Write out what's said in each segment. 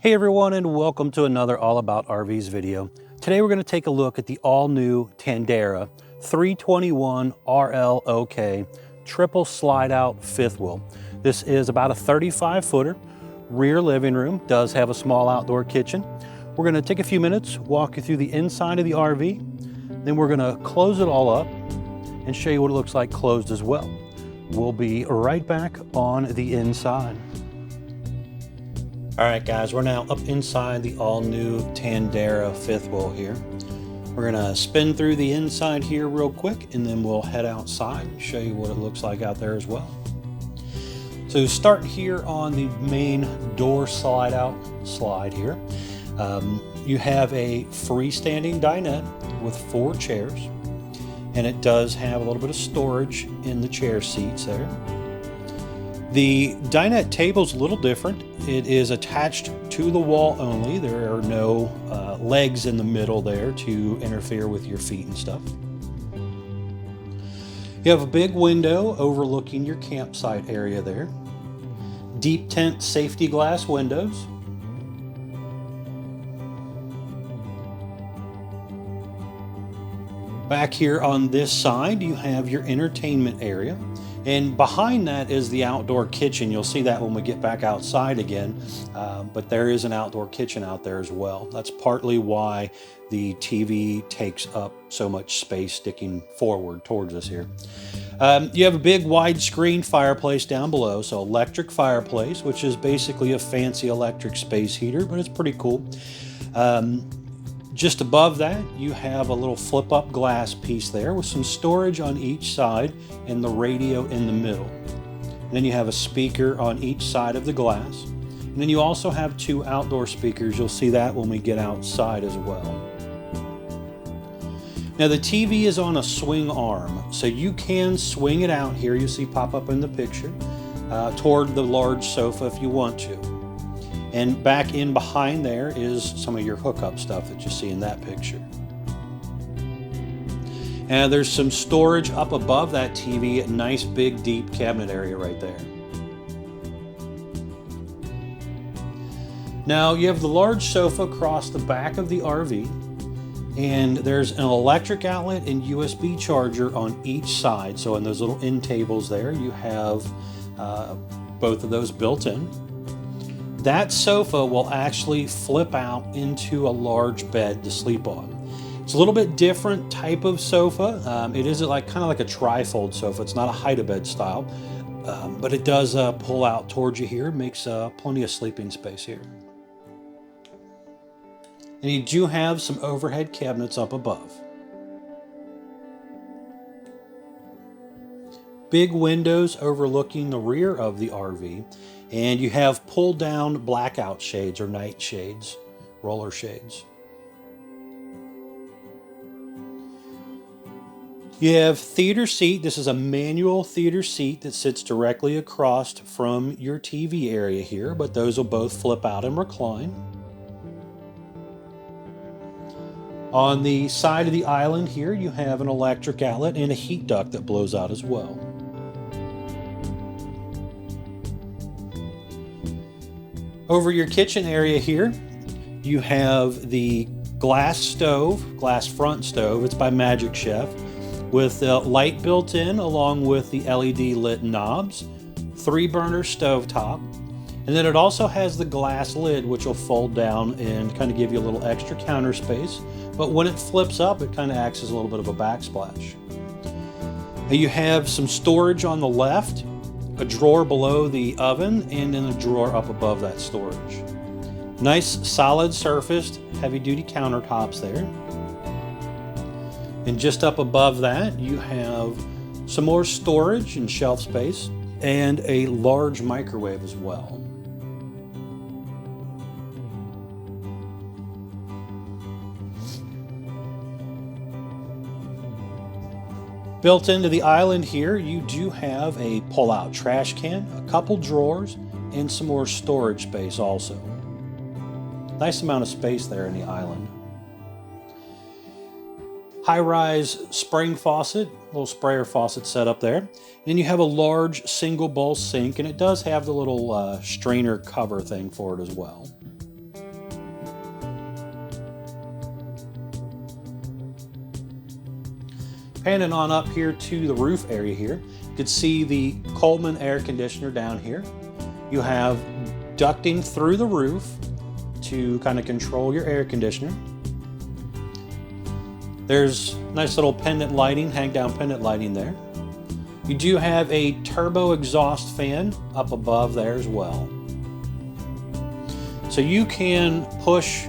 Hey everyone, and welcome to another All About RVs video. Today we're going to take a look at the all-new Tandara 321RLOK triple slide-out fifth wheel. This is about a 35-footer rear living room, does have a small outdoor kitchen. We're going to take a few minutes, walk you through the inside of the RV, then we're going to close it all up and show you what it looks like closed as well. We'll be right back on the inside. All right, guys, we're now up inside the all-new Tandara fifth wheel here. We're gonna spin through the inside here real quick, and then we'll head outside and show you what it looks like out there as well. So start here on the main door slide here. You have a freestanding dinette with 4 chairs, and it does have a little bit of storage in the chair seats there. The dinette table's a little different. It is attached to the wall only. There are no legs in the middle there to interfere with your feet and stuff. You have a big window overlooking your campsite area there. Deep tent safety glass windows. Back here on this side, you have your entertainment area. And behind that is the outdoor kitchen. You'll see that when we get back outside again, but there is an outdoor kitchen out there as well. That's partly why the TV takes up so much space sticking forward towards us here. You have a big widescreen fireplace down below, so electric fireplace, which is basically a fancy electric space heater, but it's pretty cool. Just above that, you have a little flip-up glass piece there with some storage on each side and the radio in the middle. And then you have a speaker on each side of the glass. And then you also have 2 outdoor speakers. You'll see that when we get outside as well. Now the TV is on a swing arm, so you can swing it out here, you see pop up in the picture, toward the large sofa if you want to. And back in behind there is some of your hookup stuff that you see in that picture. And there's some storage up above that TV, a nice big deep cabinet area right there. Now you have the large sofa across the back of the RV, and there's an electric outlet and USB charger on each side. So in those little end tables there, you have both of those built in. That sofa will actually flip out into a large bed to sleep on. It's a little bit different type of sofa. It is like kind of like a tri-fold sofa. It's not a hide-a-bed style, but it does pull out towards you here. Makes plenty of sleeping space here. And you do have some overhead cabinets up above. Big windows overlooking the rear of the RV. And you have pull down blackout shades or night shades, roller shades. You have theater seat. This is a manual theater seat that sits directly across from your TV area here, but those will both flip out and recline. On the side of the island here, you have an electric outlet and a heat duct that blows out as well. Over your kitchen area here, you have the glass front stove. It's by Magic Chef, with the light built in along with the LED lit knobs, 3-burner stovetop, and then it also has the glass lid which will fold down and kind of give you a little extra counter space. But when it flips up, it kind of acts as a little bit of a backsplash. Now you have some storage on the left, a drawer below the oven, and then a drawer up above that storage. Nice solid surfaced heavy duty countertops there. And just up above that you have some more storage and shelf space and a large microwave as well. Built into the island here, you do have a pull-out trash can, a couple drawers, and some more storage space also. Nice amount of space there in the island. High-rise spring faucet, little sprayer faucet set up there. Then you have a large single bowl sink, and it does have the little strainer cover thing for it as well. Panning on up here to the roof area here, you can see the Coleman air conditioner down here. You have ducting through the roof to kind of control your air conditioner. There's nice little pendant lighting, hang down pendant lighting there. You do have a turbo exhaust fan up above there as well. So you can push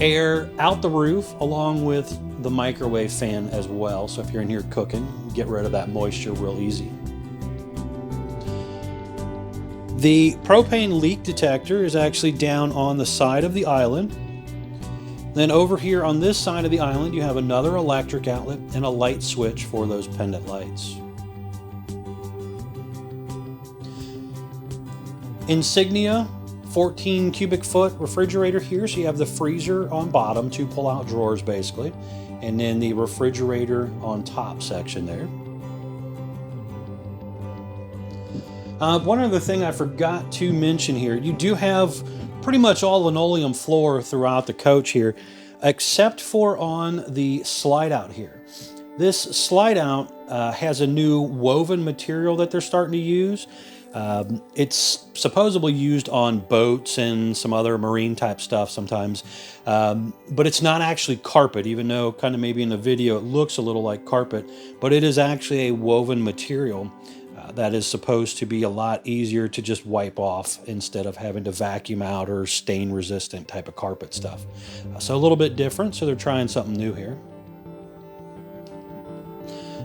air out the roof along with the microwave fan as well. So if you're in here cooking, get rid of that moisture real easy. The propane leak detector is actually down on the side of the island. Then over here on this side of the island, you have another electric outlet and a light switch for those pendant lights. Insignia 14 cubic foot refrigerator here. So you have the freezer on bottom, two pull out drawers basically, and then the refrigerator on top section there. One other thing I forgot to mention here, you do have pretty much all linoleum floor throughout the coach here, except for on the slide out here. This slide out has a new woven material that they're starting to use. It's supposedly used on boats and some other marine type stuff sometimes, but it's not actually carpet, even though kind of maybe in the video it looks a little like carpet, but it is actually a woven material that is supposed to be a lot easier to just wipe off instead of having to vacuum out or stain resistant type of carpet stuff. So a little bit different, so they're trying something new here.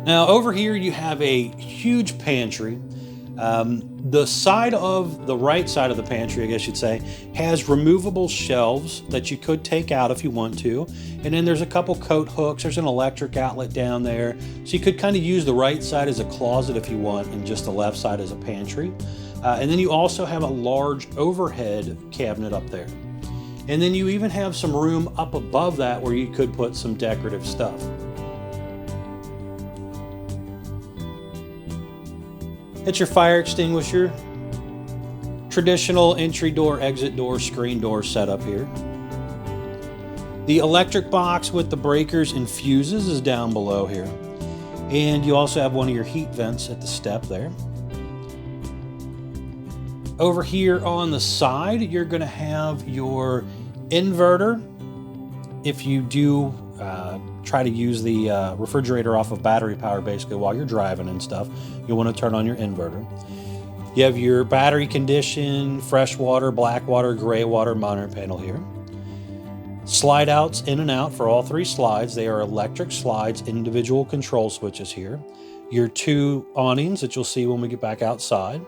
Now over here you have a huge pantry. The side of the right side of the pantry, I guess you'd say, has removable shelves that you could take out if you want to. And then there's a couple coat hooks. There's an electric outlet down there. So you could kind of use the right side as a closet if you want and just the left side as a pantry. And then you also have a large overhead cabinet up there. And then you even have some room up above that where you could put some decorative stuff. It's your fire extinguisher, traditional entry door, exit door, screen door setup here. The electric box with the breakers and fuses is down below here. And you also have one of your heat vents at the step there. Over here on the side, you're going to have your inverter. If you do try to use the refrigerator off of battery power basically while you're driving and stuff, you'll want to turn on your inverter. You have your battery condition, fresh water, black water, gray water monitor panel here. Slide outs in and out for all three slides. They are electric slides, individual control switches here. Your two awnings that you'll see when we get back outside.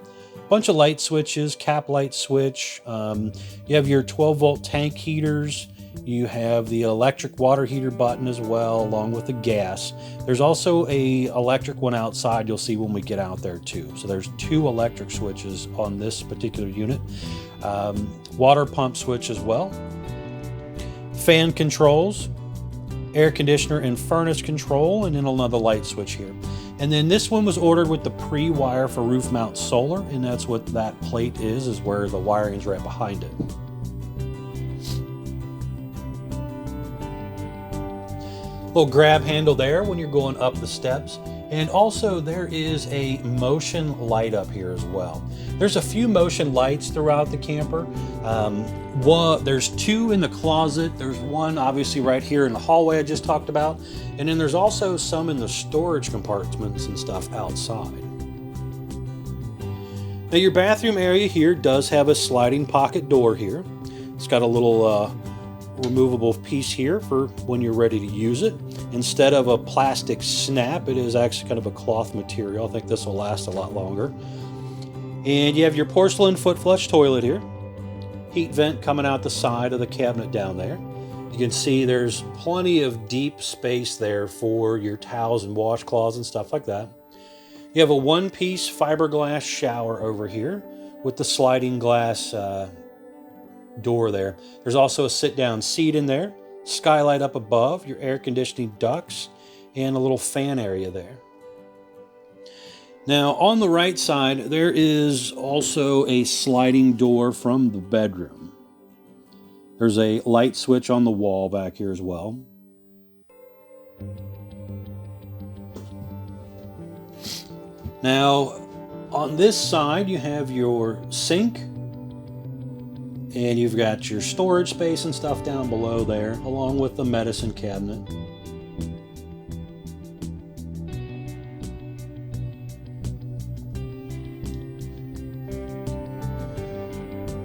Bunch of light switches, cap light switch. You have your 12-volt tank heaters. You have the electric water heater button as well, along with the gas. There's also a electric one outside you'll see when we get out there too. So there's two electric switches on this particular unit. Water pump switch as well. Fan controls, air conditioner and furnace control, and then another light switch here. And then this one was ordered with the pre-wire for roof mount solar, and that's what that plate is where the wiring is right behind it. Little grab handle there when you're going up the steps. And also there is a motion light up here as well. There's a few motion lights throughout the camper. There's two in the closet. There's one obviously right here in the hallway I just talked about. And then there's also some in the storage compartments and stuff outside. Now your bathroom area here does have a sliding pocket door here. It's got a little removable piece here for when you're ready to use it. Instead of a plastic snap, it is actually kind of a cloth material. I think this will last a lot longer. And you have your porcelain foot flush toilet here. Heat vent coming out the side of the cabinet down there. You can see there's plenty of deep space there for your towels and washcloths and stuff like that. You have a one-piece fiberglass shower over here with the sliding glass door there. There's also a sit-down seat in there, skylight up above, your air conditioning ducts, and a little fan area there. Now on the right side, there is also a sliding door from the bedroom. There's a light switch on the wall back here as well. Now, on this side, you have your sink, and you've got your storage space and stuff down below there, along with the medicine cabinet.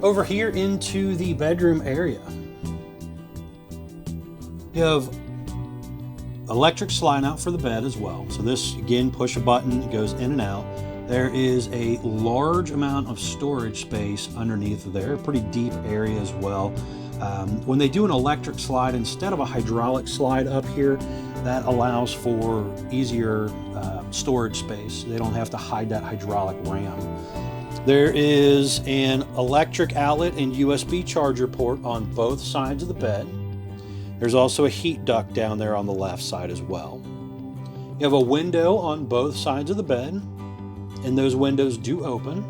Over here into the bedroom area, you have electric slide out for the bed as well. So this, again, push a button, it goes in and out. There is a large amount of storage space underneath there, a pretty deep area as well. When they do an electric slide, instead of a hydraulic slide up here, that allows for easier storage space. They don't have to hide that hydraulic ram. There is an electric outlet and USB charger port on both sides of the bed. There's also a heat duct down there on the left side as well. You have a window on both sides of the bed, and those windows do open.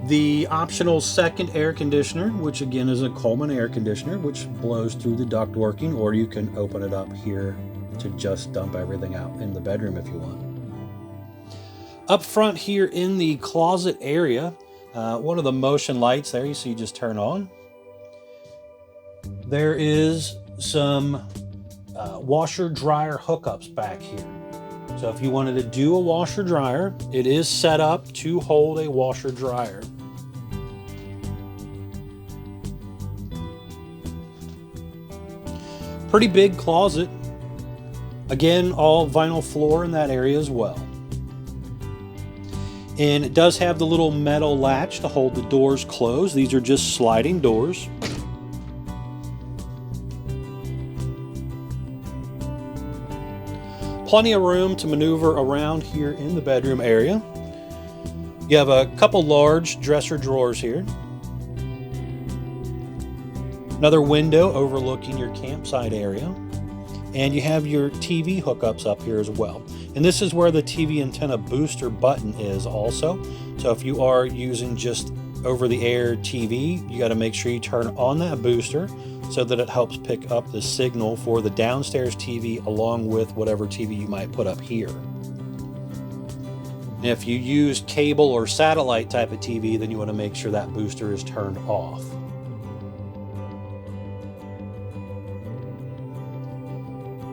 The optional second air conditioner, which again is a Coleman air conditioner, which blows through the duct working, or you can open it up here to just dump everything out in the bedroom if you want. Up front here in the closet area, one of the motion lights there, you see, you just turn on. There is some washer dryer hookups back here. So if you wanted to do a washer dryer, it is set up to hold a washer dryer. Pretty big closet. Again, all vinyl floor in that area as well. And it does have the little metal latch to hold the doors closed. These are just sliding doors. Plenty of room to maneuver around here in the bedroom area. You have a couple large dresser drawers here. Another window overlooking your campsite area. And you have your TV hookups up here as well. And this is where the TV antenna booster button is also. So if you are using just over-the-air TV, you got to make sure you turn on that booster so that it helps pick up the signal for the downstairs TV along with whatever TV you might put up here. And if you use cable or satellite type of TV, then you want to make sure that booster is turned off.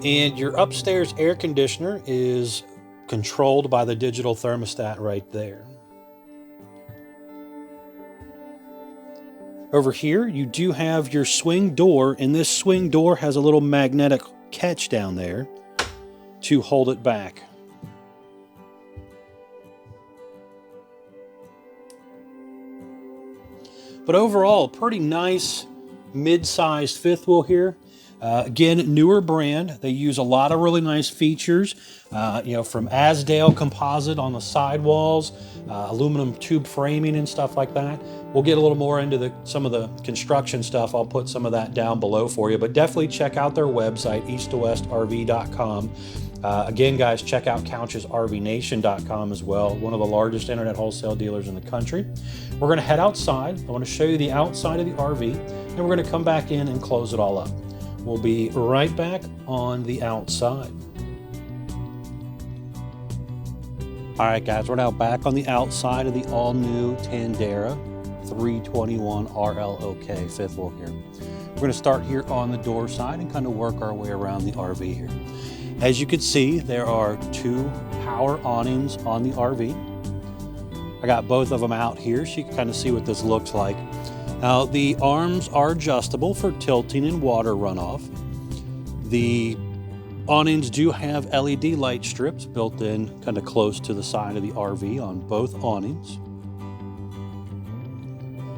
And your upstairs air conditioner is controlled by the digital thermostat right there. Over here, you do have your swing door, and this swing door has a little magnetic catch down there to hold it back. But overall, pretty nice mid-sized fifth wheel here. Again, newer brand. They use a lot of really nice features, from Asdale composite on the sidewalls, aluminum tube framing and stuff like that. We'll get a little more into some of the construction stuff. I'll put some of that down below for you, but definitely check out their website, easttowwestrv.com. Again, guys, check out CouchesRVNation.com as well, one of the largest internet wholesale dealers in the country. We're going to head outside. I want to show you the outside of the RV, and we're going to come back in and close it all up. We'll be right back on the outside. All right, guys, we're now back on the outside of the all-new Tandara 321RLOK fifth wheel here. We're going to start here on the door side and kind of work our way around the RV here. As you can see, there are two power awnings on the RV. I got both of them out here so you can kind of see what this looks like. Now, the arms are adjustable for tilting and water runoff. The awnings do have LED light strips built in kind of close to the side of the RV on both awnings.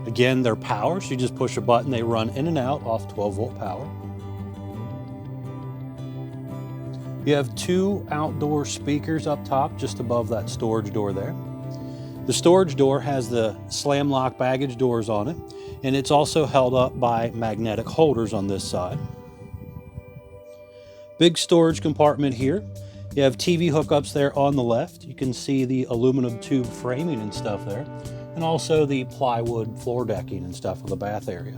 Again, they're power, so you just push a button, they run in and out off 12-volt power. You have two outdoor speakers up top just above that storage door there. The storage door has the slam lock baggage doors on it, and it's also held up by magnetic holders on this side. Big storage compartment here. You have TV hookups there on the left. You can see the aluminum tube framing and stuff there, and also the plywood floor decking and stuff for the bath area.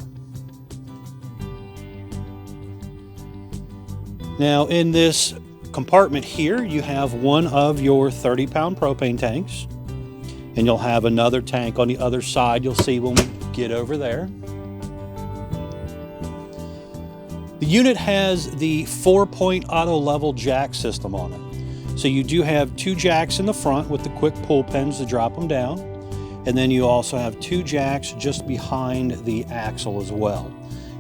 Now, in this compartment here, you have one of your 30-pound propane tanks, and you'll have another tank on the other side. You'll see when we get over there. The unit has the 4-point auto level jack system on it. So you do have 2 jacks in the front with the quick pull pins to drop them down. And then you also have 2 jacks just behind the axle as well.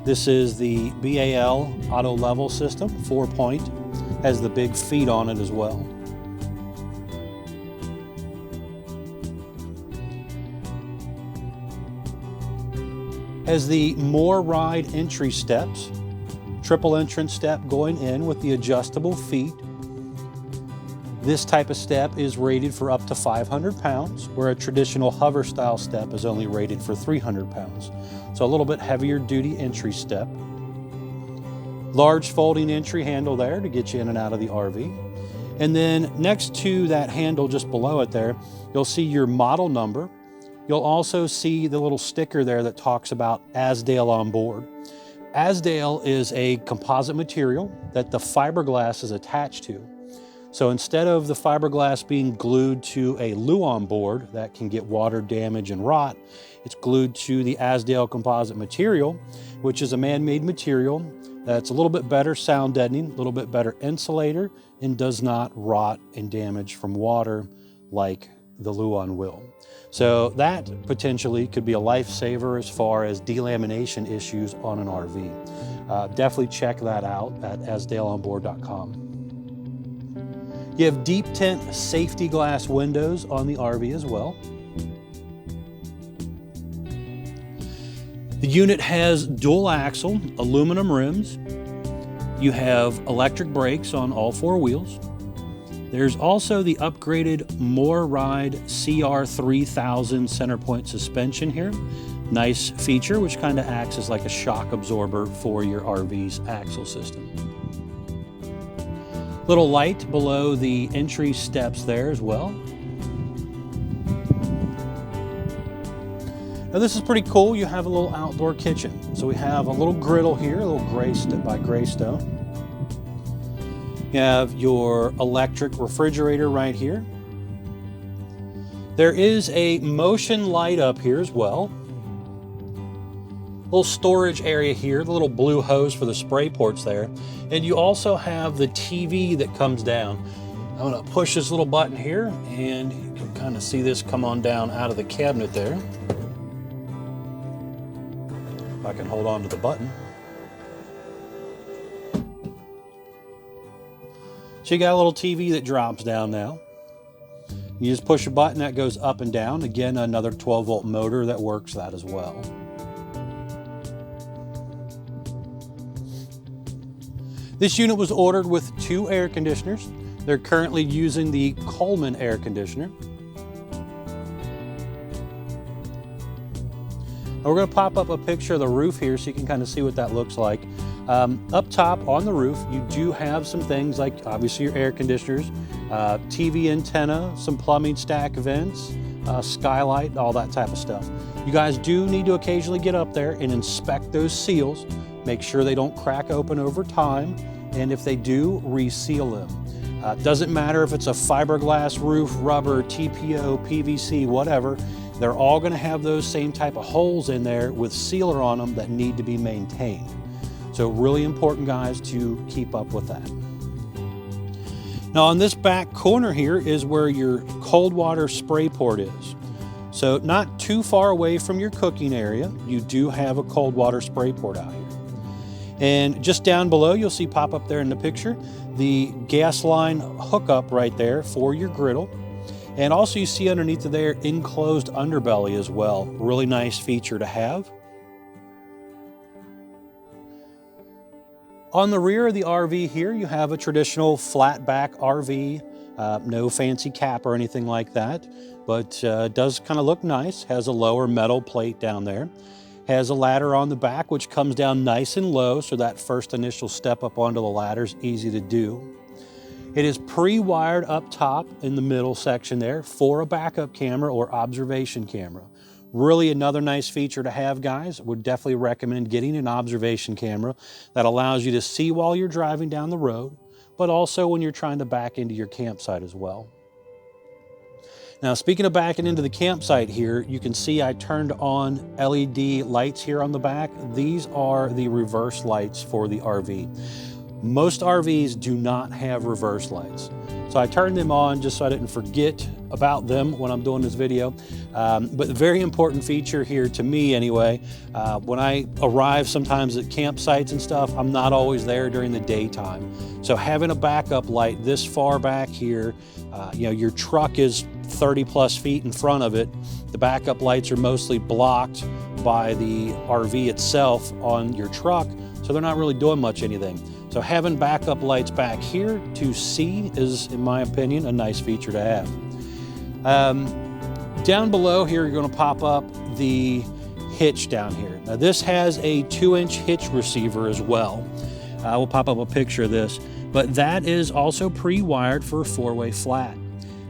This is the BAL auto level system, 4-point, has the big feet on it as well. Has the more ride entry steps, triple entrance step going in with the adjustable feet. This type of step is rated for up to 500 pounds, where a traditional hover style step is only rated for 300 pounds. So a little bit heavier duty entry step. Large folding entry handle there to get you in and out of the RV. And then next to that handle, just below it there, you'll see your model number. You'll also see the little sticker there that talks about Azdel on board. Azdel is a composite material that the fiberglass is attached to. So instead of the fiberglass being glued to a Luan board that can get water damage and rot, it's glued to the Azdel composite material, which is a man-made material that's a little bit better sound deadening, a little bit better insulator, and does not rot and damage from water like the Luan will. So that potentially could be a lifesaver as far as delamination issues on an RV. Definitely check that out at asdelonboard.com. You have deep tint safety glass windows on the RV as well. The unit has dual axle aluminum rims. You have electric brakes on all 4 wheels. There's also the upgraded More Ride CR3000 center point suspension here. Nice feature, which kind of acts as like a shock absorber for your RV's axle system. Little light below the entry steps there as well. Now this is pretty cool. You have a little outdoor kitchen. So we have a little griddle here, a little by Greystone. You have your electric refrigerator right here. There is a motion light up here as well. Little storage area here, the little blue hose for the spray ports there. And you also have the TV that comes down. I'm gonna push this little button here and you can kind of see this come on down out of the cabinet there. If I can hold on to the button. So you got a little TV that drops down now. You just push a button that goes up and down. Again, another 12-volt motor that works that as well. This unit was ordered with 2 air conditioners. They're currently using the Coleman air conditioner. Now we're going to pop up a picture of the roof here so you can kind of see what that looks like. Up top on the roof, you do have some things like obviously your air conditioners, TV antenna, some plumbing stack vents, skylight, all that type of stuff. You guys do need to occasionally get up there and inspect those seals. Make sure they don't crack open over time, and if they do, reseal them. Doesn't matter if it's a fiberglass roof, rubber, TPO, PVC, whatever, they're all going to have those same type of holes in there with sealer on them that need to be maintained. So really important, guys, to keep up with that. Now on this back corner here is where your cold water spray port is. So not too far away from your cooking area, you do have a cold water spray port out here. And just down below, you'll see pop up there in the picture, the gas line hookup right there for your griddle. And also you see underneath of there enclosed underbelly as well. Really nice feature to have. On the rear of the RV here, you have a traditional flat back RV, no fancy cap or anything like that, but does kind of look nice. Has a lower metal plate down there. Has a ladder on the back, which comes down nice and low, so that first initial step up onto the ladder is easy to do. It is pre-wired up top in the middle section there for a backup camera or observation camera. Really another nice feature to have, guys. Would definitely recommend getting an observation camera that allows you to see while you're driving down the road, but also when you're trying to back into your campsite as well. Now, speaking of backing into the campsite here, you can see I turned on LED lights here on the back. These are the reverse lights for the RV. Most RVs do not have reverse lights. So I turned them on just so I didn't forget about them when I'm doing this video. But the very important feature here to me anyway, when I arrive sometimes at campsites and stuff, I'm not always there during the daytime. So having a backup light this far back here, you know, your truck is 30 plus feet in front of it. The backup lights are mostly blocked by the RV itself on your truck, so they're not really doing much anything. So having backup lights back here to see is, in my opinion, a nice feature to have. Down below here, you're going to pop up the hitch down here. Now this has a 2-inch hitch receiver as well. We'll pop up a picture of this, but that is also pre-wired for a 4-way flat.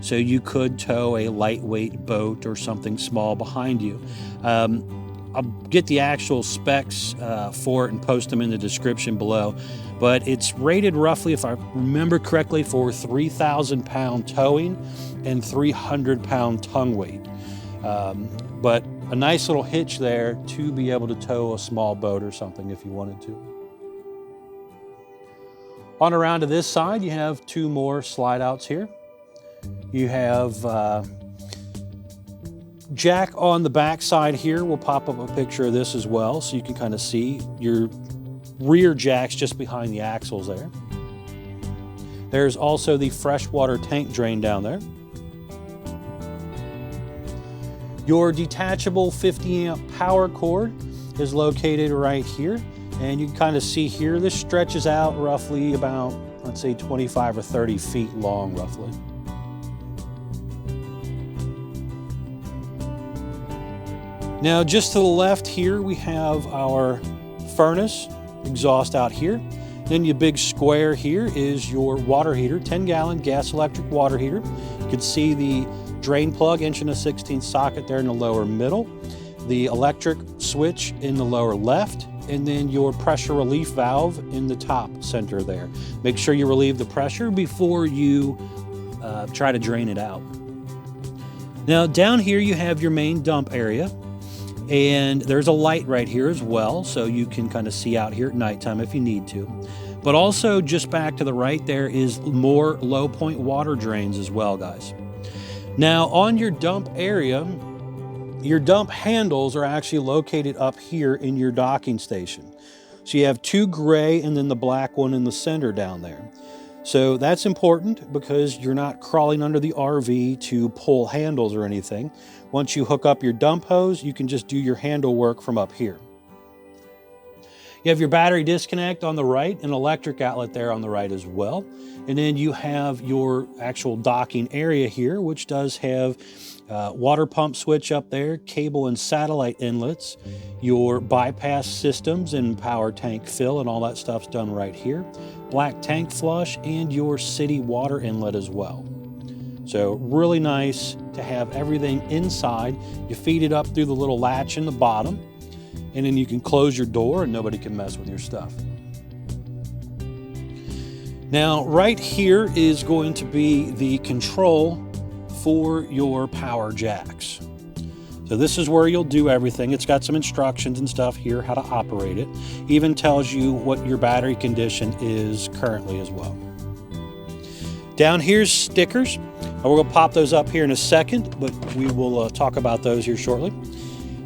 So you could tow a lightweight boat or something small behind you. I'll get the actual specs for it and post them in the description below. But it's rated roughly, if I remember correctly, for 3,000 pound towing and 300 pound tongue weight. But a nice little hitch there to be able to tow a small boat or something if you wanted to. On around to this side, you have 2 more slide outs here. You have jack on the back side here. We'll pop up a picture of this as well so you can kind of see your rear jacks just behind the axles there. There's also the freshwater tank drain down there. Your detachable 50 amp power cord is located right here. And you can kind of see here, this stretches out roughly about, let's say 25 or 30 feet long roughly. Now just to the left here, we have our furnace exhaust out here. Then your big square here is your water heater, 10-gallon gas electric water heater. You can see the drain plug, 1/16" socket there in the lower middle, the electric switch in the lower left, and then your pressure relief valve in the top center there. Make sure you relieve the pressure before you try to drain it out. Now down here you have your main dump area. And there's a light right here as well, so you can kind of see out here at nighttime if you need to. But also just back to the right there is more low point water drains as well, guys. Now on your dump area, your dump handles are actually located up here in your docking station. So you have 2 gray and then the black one in the center down there. So that's important because you're not crawling under the RV to pull handles or anything. Once you hook up your dump hose, you can just do your handle work from up here. You have your battery disconnect on the right, an electric outlet there on the right as well. And then you have your actual docking area here, which does have water pump switch up there, cable and satellite inlets, your bypass systems and power tank fill and all that stuff's done right here. Black tank flush and your city water inlet as well. So really nice to have everything inside. You feed it up through the little latch in the bottom, and then you can close your door and nobody can mess with your stuff. Now right here is going to be the control for your power jacks. So this is where you'll do everything. It's got some instructions and stuff here how to operate it. Even tells you what your battery condition is currently as well. Down here's stickers. We're going to pop those up here in a second, but we will talk about those here shortly.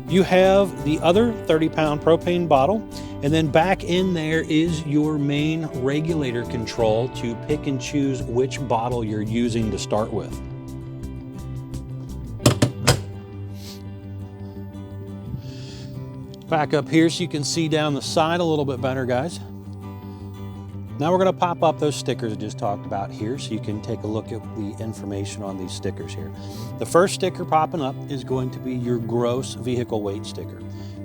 You have the other 30-pound propane bottle, and then back in there is your main regulator control to pick and choose which bottle you're using to start with. Back up here so you can see down the side a little bit better, guys. Now we're going to pop up those stickers I just talked about here so you can take a look at the information on these stickers here. The first sticker popping up is going to be your gross vehicle weight sticker.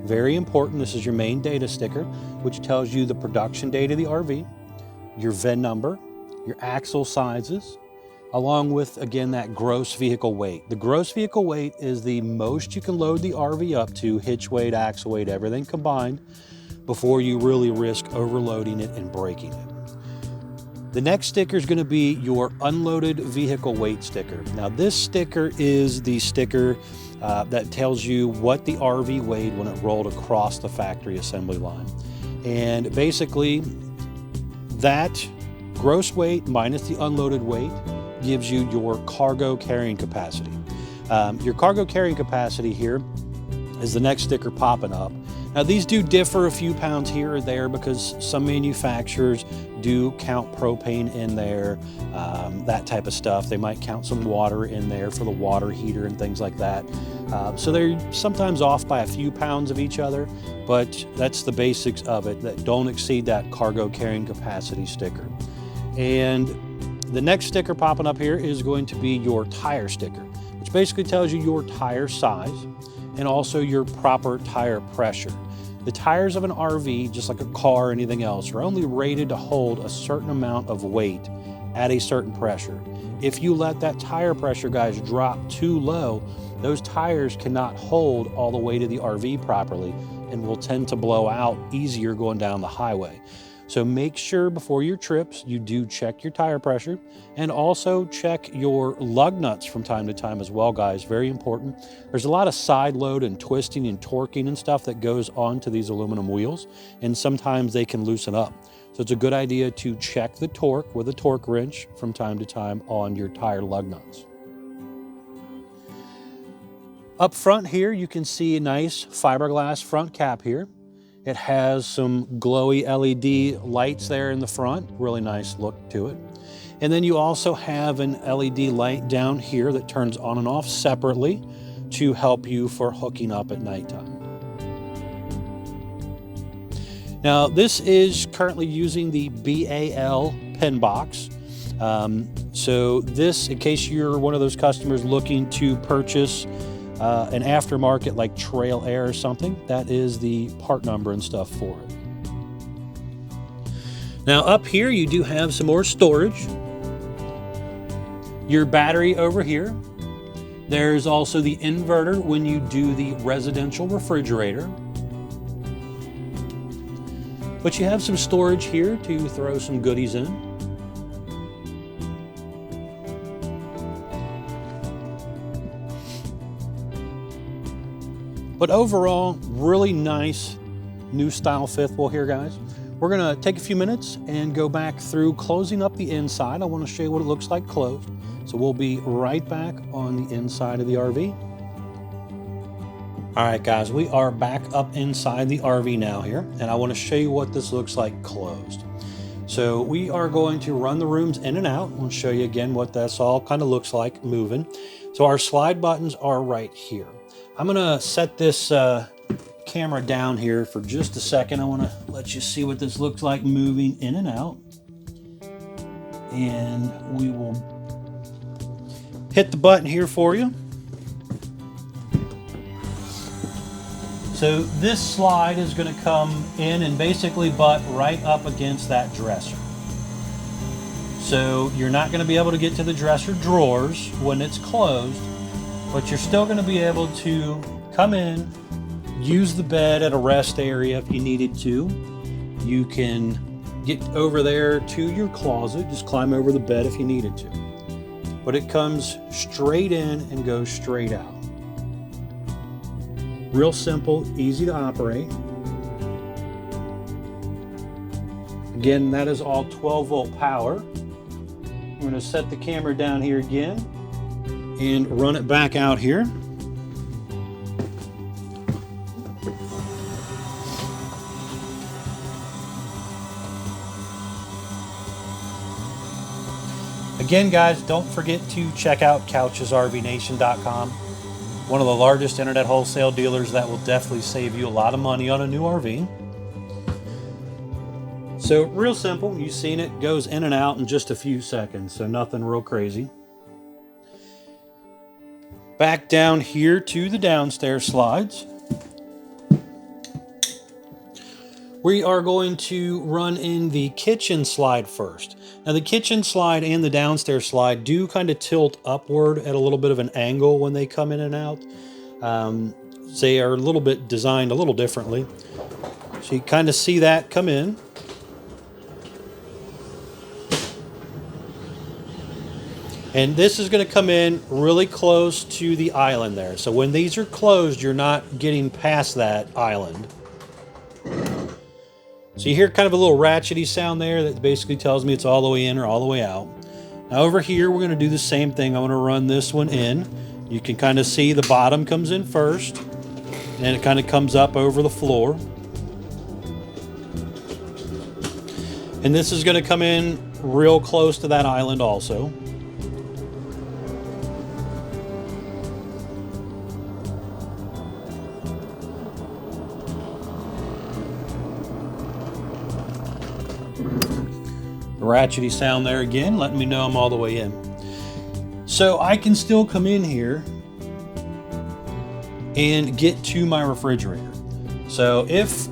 Very important. This is your main data sticker, which tells you the production date of the RV, your VIN number, your axle sizes, along with, again, that gross vehicle weight. The gross vehicle weight is the most you can load the RV up to, hitch weight, axle weight, everything combined, before you really risk overloading it and breaking it. The next sticker is going to be your unloaded vehicle weight sticker. Now this sticker is the sticker that tells you what the RV weighed when it rolled across the factory assembly line. And basically that gross weight minus the unloaded weight gives you your cargo carrying capacity. Your cargo carrying capacity here is the next sticker popping up. Now these do differ a few pounds here or there because some manufacturers do count propane in there, that type of stuff. They might count some water in there for the water heater and things like that. So they're sometimes off by a few pounds of each other, but that's the basics of it, that don't exceed that cargo carrying capacity sticker. And the next sticker popping up here is going to be your tire sticker, which basically tells you your tire size and also your proper tire pressure. The tires of an RV, just like a car or anything else, are only rated to hold a certain amount of weight at a certain pressure. If you let that tire pressure, guys, drop too low, those tires cannot hold all the weight of the RV properly and will tend to blow out easier going down the highway. So make sure before your trips you do check your tire pressure, and also check your lug nuts from time to time as well, guys. Very important. There's a lot of side load and twisting and torquing and stuff that goes onto these aluminum wheels, and sometimes they can loosen up. So it's a good idea to check the torque with a torque wrench from time to time on your tire lug nuts. Up front here, you can see a nice fiberglass front cap here. It has some glowy LED lights there in the front, really nice look to it. And then you also have an LED light down here that turns on and off separately to help you for hooking up at nighttime. Now this is currently using the BAL pen box. So this, in case you're one of those customers looking to purchase an aftermarket like Trail Air or something, that is the part number and stuff for it. Now up here you do have some more storage. Your battery over here. There's also the inverter when you do the residential refrigerator. But you have some storage here to throw some goodies in. But overall, really nice new style fifth wheel here, guys. We're gonna take a few minutes and go back through closing up the inside. I wanna show you what it looks like closed. So we'll be right back on the inside of the RV. All right, guys, we are back up inside the RV now here, and I wanna show you what this looks like closed. So we are going to run the rooms in and out. I'll show you again what that's all kind of looks like moving. So our slide buttons are right here. I'm gonna set this camera down here for just a second. I wanna let you see what this looks like moving in and out. And we will hit the button here for you. So this slide is gonna come in and basically butt right up against that dresser. So you're not gonna be able to get to the dresser drawers when it's closed, but you're still going to be able to come in, use the bed at a rest area if you needed to. You can get over there to your closet, just climb over the bed if you needed to. But it comes straight in and goes straight out. Real simple, easy to operate. Again, that is all 12-volt power. I'm going to set the camera down here again and run it back out here. Again, guys, don't forget to check out couchesrvnation.com, one of the largest internet wholesale dealers that will definitely save you a lot of money on a new RV. So real simple, you've seen it, goes in and out in just a few seconds, so nothing real crazy. Back down here to the downstairs slides. We are going to run in the kitchen slide first. Now the kitchen slide and the downstairs slide do kind of tilt upward at a little bit of an angle when they come in and out. They are a little bit designed a little differently. So you kind of see that come in. And this is going to come in really close to the island there. So when these are closed, you're not getting past that island. So you hear kind of a little ratchety sound there that basically tells me it's all the way in or all the way out. Now over here, we're going to do the same thing. I'm going to run this one in. You can kind of see the bottom comes in first, and it kind of comes up over the floor. And this is going to come in real close to that island also. Ratchety sound there again, letting me know I'm all the way in. So I can still come in here and get to my refrigerator. So if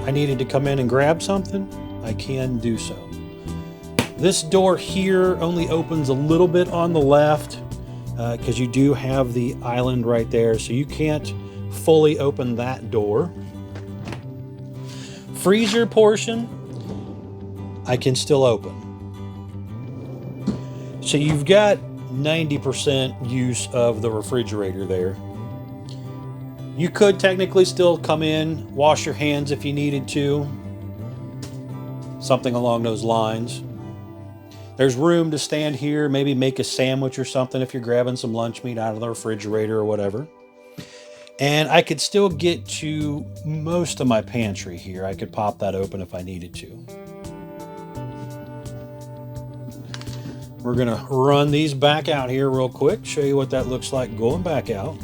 I needed to come in and grab something, I can do so. This door here only opens a little bit on the left because you do have the island right there, so you can't fully open that door. Freezer portion, I can still open. So you've got 90% use of the refrigerator there. You could technically still come in, wash your hands if you needed to. Something along those lines. There's room to stand here, maybe make a sandwich or something if you're grabbing some lunch meat out of the refrigerator or whatever. And I could still get to most of my pantry here. I could pop that open if I needed to. We're gonna run these back out here real quick, show you what that looks like going back out.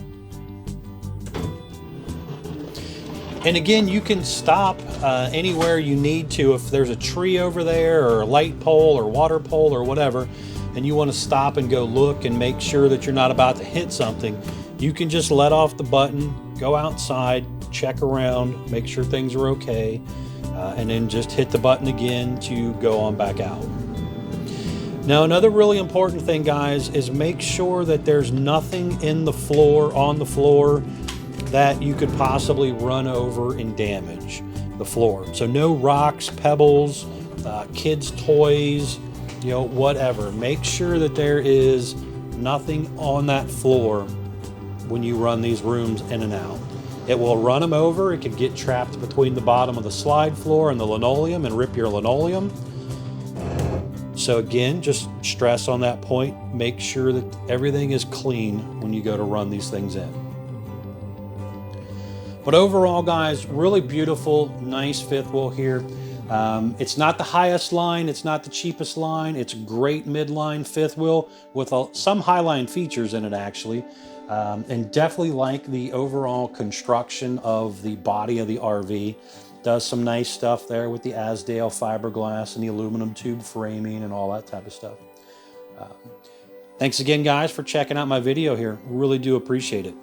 And again, you can stop anywhere you need to. If there's a tree over there or a light pole or water pole or whatever, and you want to stop and go look and make sure that you're not about to hit something, you can just let off the button, go outside, check around, make sure things are okay, and then just hit the button again to go on back out. Now, another really important thing, guys, is make sure that there's nothing in the floor, on the floor, that you could possibly run over and damage the floor. So no rocks, pebbles, kids' toys, you know, whatever. Make sure that there is nothing on that floor when you run these rooms in and out. It will run them over. It can get trapped between the bottom of the slide floor and the linoleum and rip your linoleum. So again, just stress on that point. Make sure that everything is clean when you go to run these things in. But overall, guys, really beautiful, nice fifth wheel here. It's not the highest line, it's not the cheapest line. It's a great midline fifth wheel with some highline features in it, actually. And definitely like the overall construction of the body of the RV. Does some nice stuff there with the Azdel fiberglass and the aluminum tube framing and all that type of stuff. Thanks again, guys, for checking out my video here. Really do appreciate it.